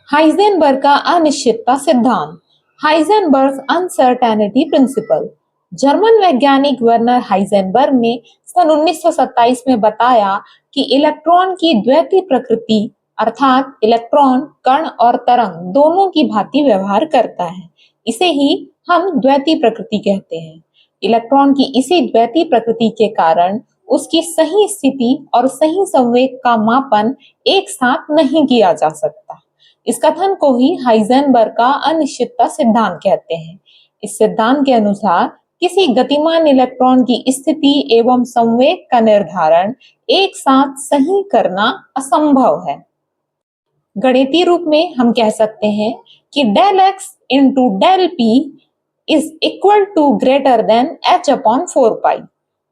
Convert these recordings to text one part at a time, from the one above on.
Heisenberg का अनिश्चितता सिद्धांत, हाइजेनबर्ग अनसर्टेनिटी प्रिंसिपल। जर्मन वैज्ञानिक वर्नर हाइजेनबर्ग ने सन 1927 में बताया कि इलेक्ट्रॉन की द्वैती प्रकृति अर्थात इलेक्ट्रॉन कण और तरंग दोनों की भांति व्यवहार करता है। इसे ही हम द्वैती प्रकृति कहते हैं। इलेक्ट्रॉन की इसी द्वैती प्रकृति के कारण उसकी सही स्थिति और सही संवेग का मापन एक साथ नहीं किया जा सकता। इस कथन को ही हाइजेनबर्ग का अनिश्चितता सिद्धांत कहते हैं। इस सिद्धांत के अनुसार किसी गतिमान इलेक्ट्रॉन की स्थिति एवं संवेग का निर्धारण एक साथ सही करना असंभव है। गणितीय रूप में हम कह सकते हैं कि del x into del p is equal to greater than h upon 4 pi,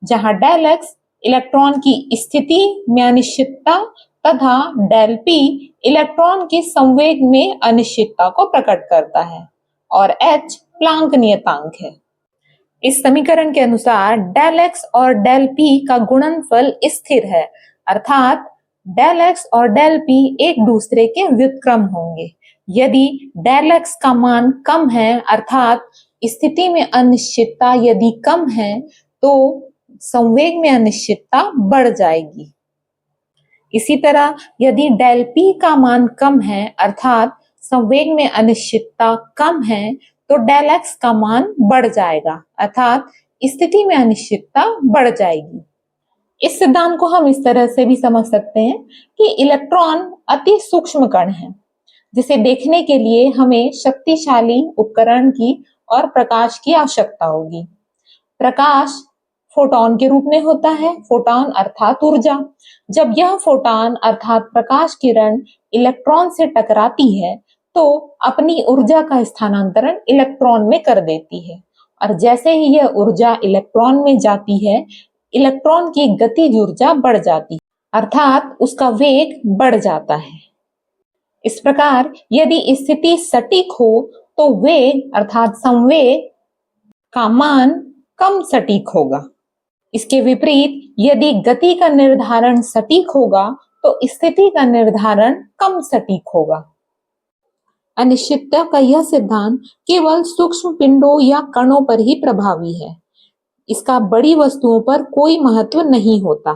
जहां डेल एक्स इलेक्ट्रॉन की स्थिति में अनिश्चितता तथा डेल पी इलेक्ट्रॉन की संवेग में अनिश्चितता को प्रकट करता है और h प्लांक नियतांक है। इस समीकरण के अनुसार डेल एक्स और डेल पी का गुणनफल स्थिर है, अर्थात डेल एक्स और डेल पी एक दूसरे के व्युत्क्रम होंगे। यदि डेल एक्स का मान कम है अर्थात स्थिति में अनिश्चितता यदि कम है तो संवेग में अनिश्चितता बढ़ जाएगी। इसी तरह यदि डेल पी का मान कम है अर्थात संवेग में अनिश्चितता कम है तो डेल एक्स का मान बढ़ जाएगा अर्थात स्थिति में अनिश्चितता बढ़ जाएगी। इस सिद्धांत को हम इस तरह से भी समझ सकते हैं कि इलेक्ट्रॉन अति सूक्ष्म कण है, जिसे देखने के लिए हमें शक्तिशाली उपकरण की और प्रकाश की आवश्यकता होगी। प्रकाश फोटॉन के रूप में होता है, फोटॉन अर्थात ऊर्जा। जब यह फोटॉन अर्थात प्रकाश किरण इलेक्ट्रॉन से टकराती है तो अपनी ऊर्जा का स्थानांतरण इलेक्ट्रॉन में कर देती है और जैसे ही यह ऊर्जा इलेक्ट्रॉन में जाती है इलेक्ट्रॉन की गतिज ऊर्जा बढ़ जाती है अर्थात उसका वेग बढ़ जाता है। इस प्रकार यदि स्थिति सटीक हो तो वेग अर्थात संवेग का मान कम सटीक होगा। इसके विपरीत यदि गति का निर्धारण सटीक होगा तो स्थिति का निर्धारण कम सटीक होगा। अनिश्चितता का यह सिद्धांत केवल सूक्ष्म पिंडों या कणों पर ही प्रभावी है। इसका बड़ी वस्तुओं पर कोई महत्व नहीं होता।